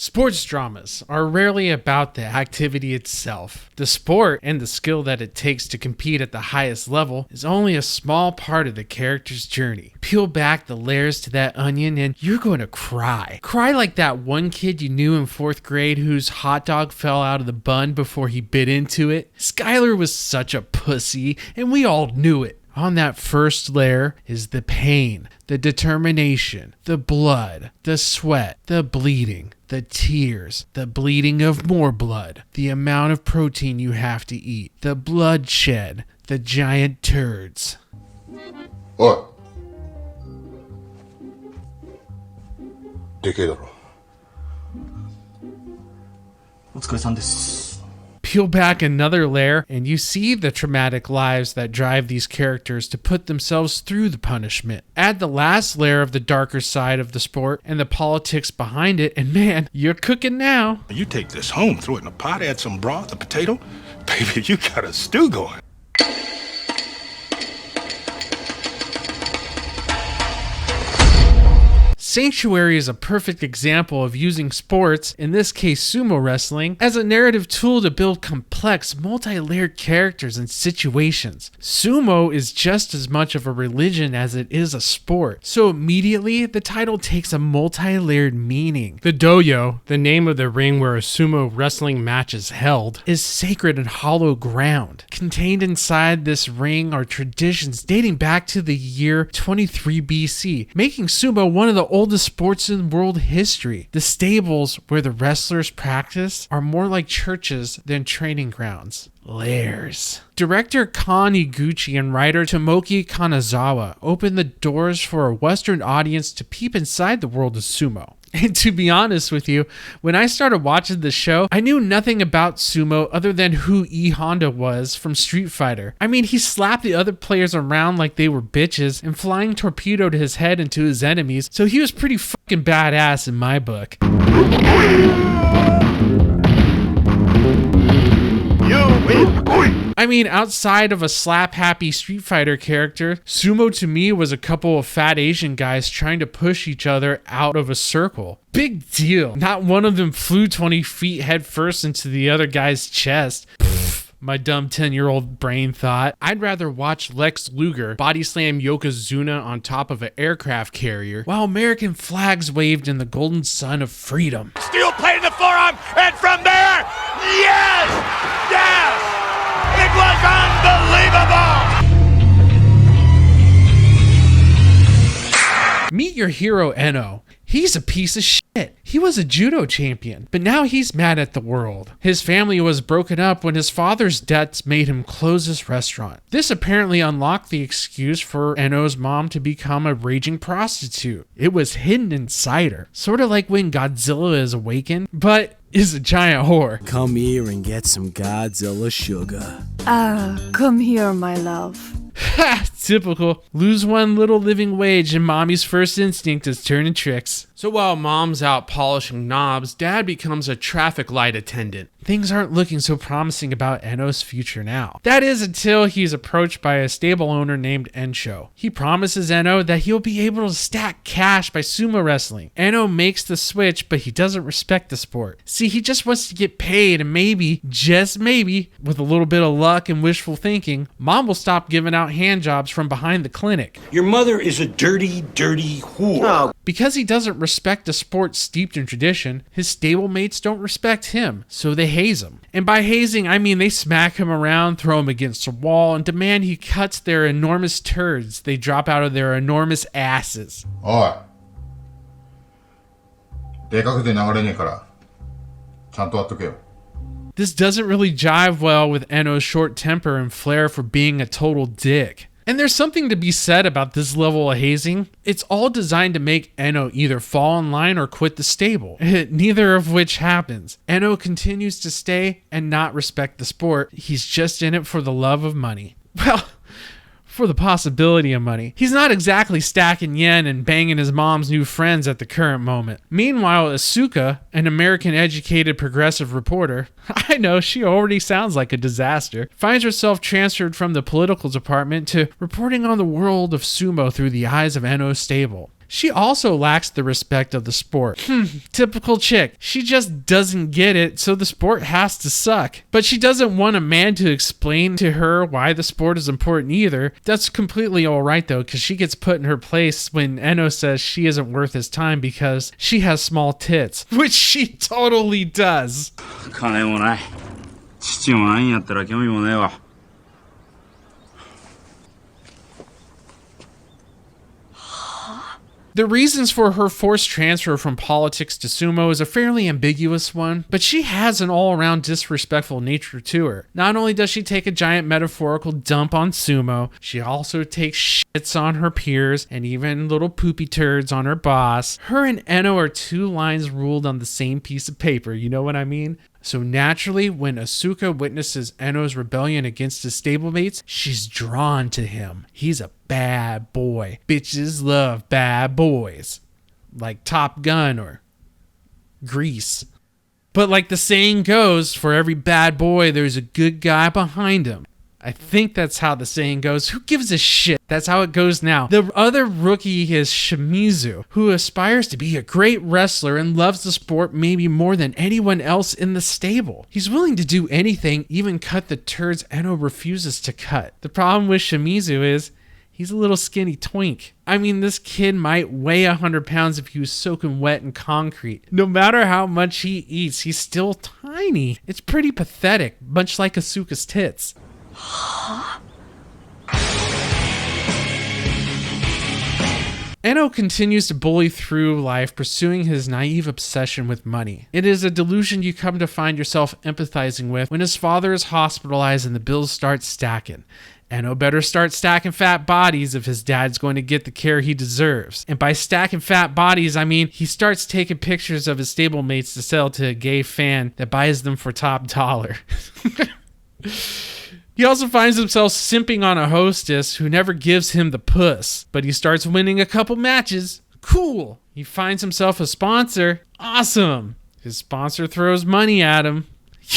Sports dramas are rarely about the activity itself. The sport and the skill that it takes to compete at the highest level is only a small part of the character's journey. Peel back the layers to that onion and you're going to cry. Cry like that one kid you knew in 4th grade whose hot dog fell out of the bun before he bit into it. Skylar was such a pussy and we all knew it. On that first layer is the pain, the determination, the blood, the sweat, the bleeding, the tears, the bleeding of more blood, the amount of protein you have to eat, the bloodshed, the giant turds. Oi. でけえだろ。お疲れさんです。 Peel back another layer and you see the traumatic lives that drive these characters to put themselves through the punishment. Add the last layer of the darker side of the sport and the politics behind it, and man, you're cooking now. You take this home, throw it in a pot, add some broth, a potato. Baby, you got a stew going. Sanctuary is a perfect example of using sports, in this case sumo wrestling, as a narrative tool to build complex, multi-layered characters and situations. Sumo is just as much of a religion as it is a sport, so immediately the title takes a multi-layered meaning. The dohyō, the name of the ring where a sumo wrestling match is held, is sacred and hollow ground. Contained inside this ring are traditions dating back to the year 23 BC, making sumo one of the oldest sports in world history. The stables where the wrestlers practice are more like churches than training grounds. Layers. Director Kan Eguchi and writer Tomoki Kanazawa opened the doors for a Western audience to peep inside the world of sumo. And to be honest with you, when I started watching the show, I knew nothing about sumo other than who E Honda was from Street Fighter. I mean, he slapped the other players around like they were bitches and flying torpedoed his head into his enemies, so he was pretty fucking badass in my book. I mean, outside of a slap-happy Street Fighter character, sumo to me was a couple of fat Asian guys trying to push each other out of a circle. Big deal. Not one of them flew 20 feet head first into the other guy's chest. Pfft, my dumb 10-year-old brain thought. I'd rather watch Lex Luger body slam Yokozuna on top of an aircraft carrier while American flags waved in the golden sun of freedom. Steel plate in the forearm, and from there, yes! Yes! It was unbelievable! Meet your hero, Enno. He's a piece of shit. He was a judo champion, but now he's mad at the world. His family was broken up when his father's debts made him close his restaurant. This apparently unlocked the excuse for Enno's mom to become a raging prostitute. It was hidden inside her, sort of like when Godzilla is awakened, but is a giant whore. Come here and get some Godzilla sugar. Come here, my love. Ha! Typical. Lose one little living wage and mommy's first instinct is turning tricks. So while mom's out polishing knobs, dad becomes a traffic light attendant. Things aren't looking so promising about Enno's future now. That is until he's approached by a stable owner named Enno. He promises Enno that he'll be able to stack cash by sumo wrestling. Enno makes the switch, but he doesn't respect the sport. See, he just wants to get paid and maybe, just maybe, with a little bit of luck and wishful thinking, mom will stop giving out hand jobs from behind the clinic. Your mother is a dirty, dirty whore. Oh. Because he doesn't respect a sport steeped in tradition, his stablemates don't respect him, so they haze him. And by hazing, I mean they smack him around, throw him against a wall, and demand he cuts their enormous turds they drop out of their enormous asses. おい。でかくて流れねえから、ちゃんとやっとけよ。 This doesn't really jive well with Enno's short temper and flair for being a total dick. And there's something to be said about this level of hazing. It's all designed to make Enno either fall in line or quit the stable, neither of which happens. Enno continues to stay and not respect the sport. He's just in it for the love of money. Well, for the possibility of money. He's not exactly stacking yen and banging his mom's new friends at the current moment. Meanwhile, Asuka, an American-educated progressive reporter, I know she already sounds like a disaster, finds herself transferred from the political department to reporting on the world of sumo through the eyes of Enno's stable. She also lacks the respect of the sport. Typical chick. She just doesn't get it, so the sport has to suck. But she doesn't want a man to explain to her why the sport is important either. That's completely alright though, because she gets put in her place when Enno says she isn't worth his time because she has small tits. Which she totally does. 金もない。父もないんやったら興味もねえわ。The reasons for her forced transfer from politics to sumo is a fairly ambiguous one, but she has an all-around disrespectful nature to her. Not only does she take a giant metaphorical dump on sumo, she also takes shits on her peers and even little poopy turds on her boss. Her and Enno are two lines ruled on the same piece of paper, you know what I mean? So naturally, when Asuka witnesses Enno's rebellion against his stablemates, she's drawn to him. He's a bad boy. Bitches love bad boys. Like Top Gun or Grease. But like the saying goes, for every bad boy, there's a good guy behind him. I think that's how the saying goes. Who gives a shit? That's how it goes now. The other rookie is Shimizu, who aspires to be a great wrestler and loves the sport maybe more than anyone else in the stable. He's willing to do anything, even cut the turds Enno refuses to cut. The problem with Shimizu is he's a little skinny twink. I mean, this kid might weigh 100 pounds if he was soaking wet in concrete. No matter how much he eats, he's still tiny. It's pretty pathetic, much like Asuka's tits. Enno continues to bully through life, pursuing his naive obsession with money. It is a delusion you come to find yourself empathizing with when his father is hospitalized and the bills start stacking. Enno better start stacking fat bodies if his dad's going to get the care he deserves. And by stacking fat bodies, I mean he starts taking pictures of his stablemates to sell to a gay fan that buys them for top dollar. He also finds himself simping on a hostess who never gives him the puss, but he starts winning a couple matches. Cool. He finds himself a sponsor. Awesome. His sponsor throws money at him.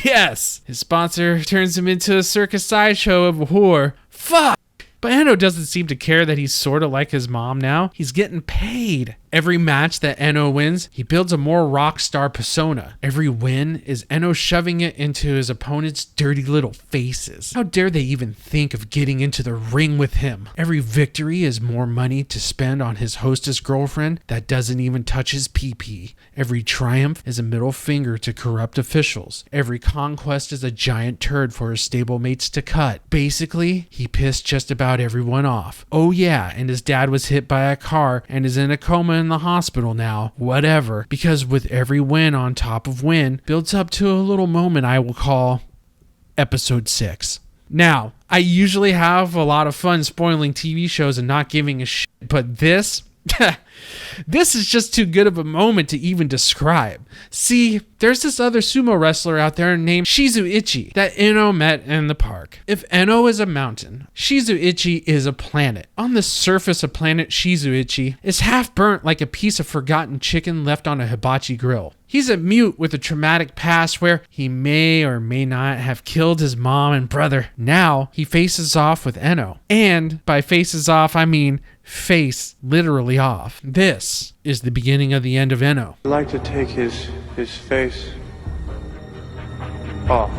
Yes. His sponsor turns him into a circus sideshow of a whore. Fuck. But Enno doesn't seem to care that he's sort of like his mom now. He's getting paid. Every match that Enno wins, he builds a more rock star persona. Every win is Enno shoving it into his opponent's dirty little faces. How dare they even think of getting into the ring with him? Every victory is more money to spend on his hostess girlfriend that doesn't even touch his pee-pee. Every triumph is a middle finger to corrupt officials. Every conquest is a giant turd for his stablemates to cut. Basically, he pissed just about everyone off. Oh yeah, and his dad was hit by a car and is in a coma in the hospital now. Whatever. Because with every win on top of win, builds up to a little moment I will call Episode 6. Now, I usually have a lot of fun spoiling TV shows and not giving a shit, but this... this is just too good of a moment to even describe. See, there's this other sumo wrestler out there named Shizuichi that Enno met in the park. If Enno is a mountain, Shizuichi is a planet. On the surface of planet Shizuichi is half burnt like a piece of forgotten chicken left on a hibachi grill. He's a mute with a traumatic past where he may or may not have killed his mom and brother. Now he faces off with Enno. And by faces off, I mean face literally off. This is the beginning of the end of Enno. I'd like to take his face off.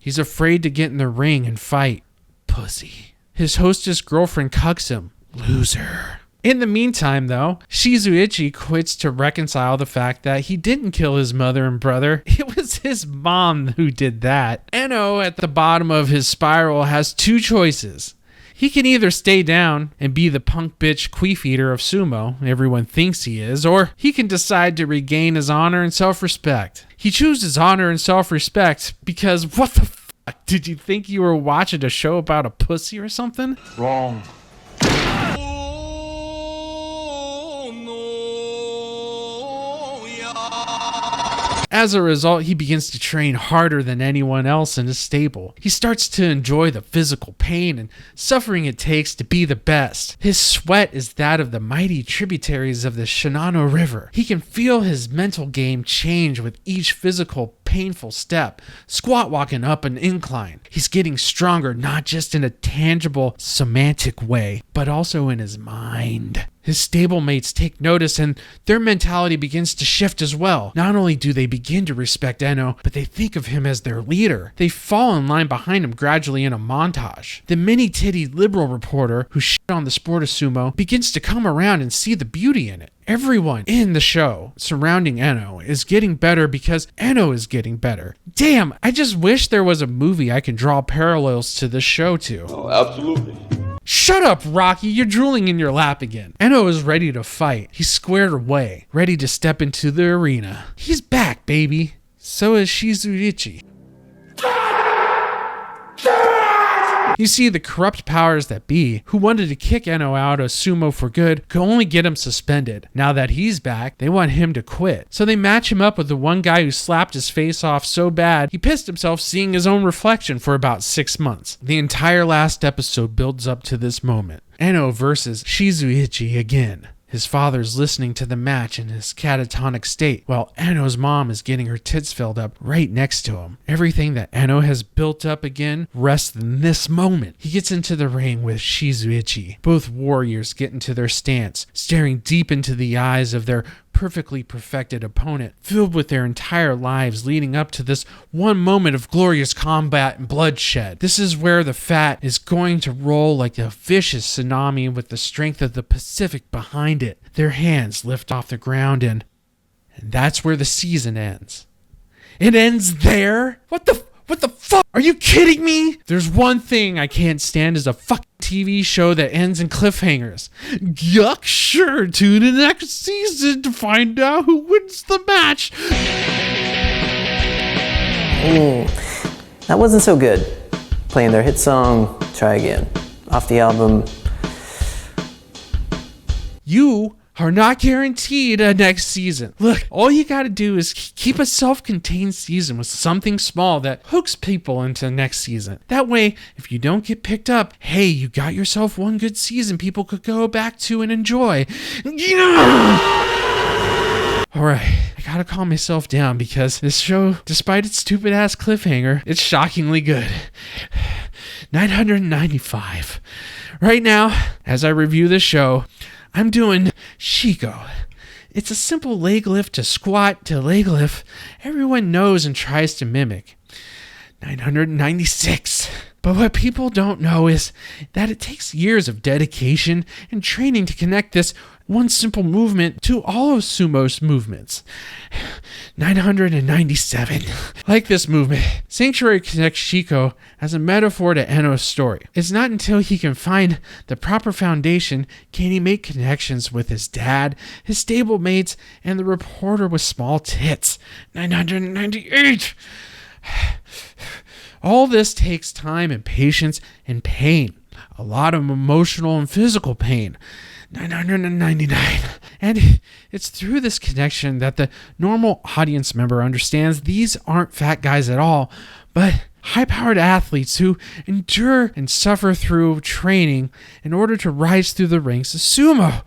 He's afraid to get in the ring and fight. Pussy. His hostess girlfriend cucks him. Loser. In the meantime, though, Shizuichi quits to reconcile the fact that he didn't kill his mother and brother. It was his mom who did that. Enno, at the bottom of his spiral, has two choices. He can either stay down and be the punk bitch queef eater of sumo everyone thinks he is, or he can decide to regain his honor and self-respect. He chooses honor and self-respect because what the fuck? Did you think you were watching a show about a pussy or something? Wrong. As a result, he begins to train harder than anyone else in his stable. He starts to enjoy the physical pain and suffering it takes to be the best. His sweat is that of the mighty tributaries of the Shinano River. He can feel his mental game change with each physical painful step, squat walking up an incline. He's getting stronger, not just in a tangible, semantic way, but also in his mind. His stablemates take notice and their mentality begins to shift as well. Not only do they begin to respect Enno, but they think of him as their leader. They fall in line behind him gradually in a montage. The mini-titty liberal reporter who shit on the sport of sumo begins to come around and see the beauty in it. Everyone in the show surrounding Enno is getting better because Enno is getting better. Damn, I just wish there was a movie I can draw parallels to this show to. Oh, absolutely. Shut up, Rocky. You're drooling in your lap again. Enno is ready to fight. He's squared away, ready to step into the arena. He's back, baby. So is Shizuichi. You see, the corrupt powers that be, who wanted to kick Enno out of sumo for good, could only get him suspended. Now that he's back, they want him to quit. So they match him up with the one guy who slapped his face off so bad, he pissed himself seeing his own reflection for about 6 months. The entire last episode builds up to this moment. Enno versus Shizuichi again. His father's listening to the match in his catatonic state, while Enno's mom is getting her tits filled up right next to him. Everything that Enno has built up again rests in this moment. He gets into the ring with Shizuichi. Both warriors get into their stance, staring deep into the eyes of their perfectly perfected opponent, filled with their entire lives leading up to this one moment of glorious combat and bloodshed. This is where the fat is going to roll like a vicious tsunami with the strength of the Pacific behind it. Their hands lift off the ground and that's where the season ends. It ends there? What the fuck? Are you kidding me? There's one thing I can't stand is a fucking TV show that ends in cliffhangers. Yuck, sure, tune in next season to find out who wins the match. That wasn't so good. Playing their hit song, Try Again. Off the album. You are not guaranteed a next season. Look, all you gotta do is keep a self-contained season with something small that hooks people into next season. That way, if you don't get picked up, hey, you got yourself one good season people could go back to and enjoy. Alright, I gotta calm myself down because this show, despite its stupid-ass cliffhanger, it's shockingly good. 995. Right now, as I review this show, I'm doing Shiko. It's a simple leg lift to squat to leg lift everyone knows and tries to mimic. 996. But what people don't know is that it takes years of dedication and training to connect this one simple movement to all of sumo's movements. 997. Like this movement, Sanctuary connects Shiko as a metaphor to Enno's story. It's not until he can find the proper foundation can he make connections with his dad, his stablemates, and the reporter with small tits. 998. All this takes time and patience and pain. A lot of emotional and physical pain. 999. And it's through this connection that the normal audience member understands these aren't fat guys at all, but high-powered athletes who endure and suffer through training in order to rise through the ranks of sumo.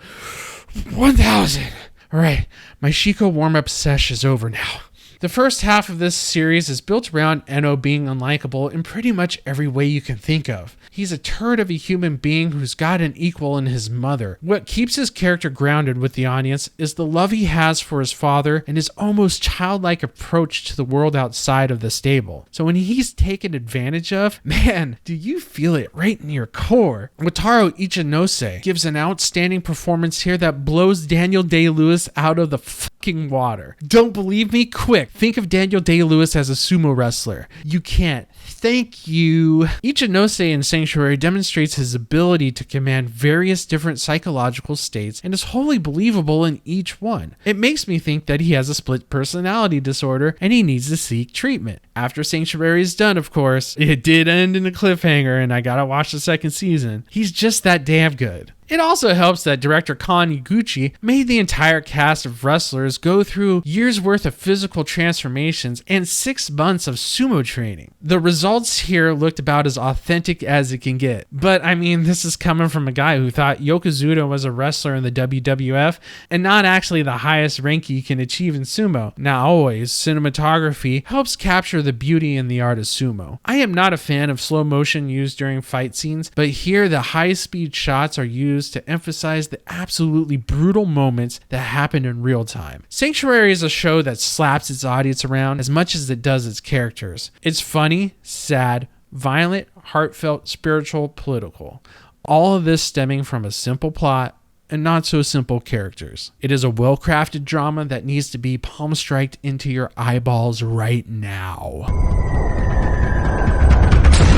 1000. All right, my Shiko warm-up sesh is over now. The first half of this series is built around Enno being unlikable in pretty much every way you can think of. He's a turd of a human being who's got an equal in his mother. What keeps his character grounded with the audience is the love he has for his father and his almost childlike approach to the world outside of the stable. So when he's taken advantage of, man, do you feel it right in your core. Wataru Ichinose gives an outstanding performance here that blows Daniel Day-Lewis out of the fucking water. Don't believe me? Quick, think of Daniel Day-Lewis as a sumo wrestler. You can't. Thank you. Ichinose in Sanctuary demonstrates his ability to command various different psychological states and is wholly believable in each one. It makes me think that he has a split personality disorder and he needs to seek treatment. After Sanctuary is done, of course, it did end in a cliffhanger and I gotta watch the second season. He's just that damn good. It also helps that director Kan Eguchi made the entire cast of wrestlers go through years worth of physical transformations and 6 months of sumo training. The results here looked about as authentic as it can get. But I mean, this is coming from a guy who thought Yokozuna was a wrestler in the WWF and not actually the highest rank you can achieve in sumo. Now always, cinematography helps capture the beauty in the art of sumo. I am not a fan of slow motion used during fight scenes, but here the high speed shots are used to emphasize the absolutely brutal moments that happen in real time. Sanctuary is a show that slaps its audience around as much as it does its characters. It's funny, sad, violent, heartfelt, spiritual, political. All of this stemming from a simple plot and not so simple characters. It is a well-crafted drama that needs to be palm-striked into your eyeballs right now.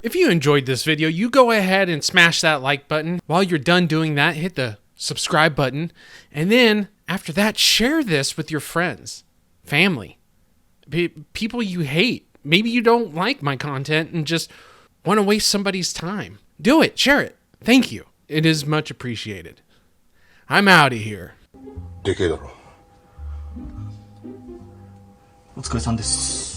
If you enjoyed this video, you go ahead and smash that like button. While you're done doing that, hit the subscribe button. And then after that, share this with your friends, family, people you hate. Maybe you don't like my content and just want to waste somebody's time. Do it. Share it. Thank you. It is much appreciated. I'm out of here. でけえだろ。お疲れさんです。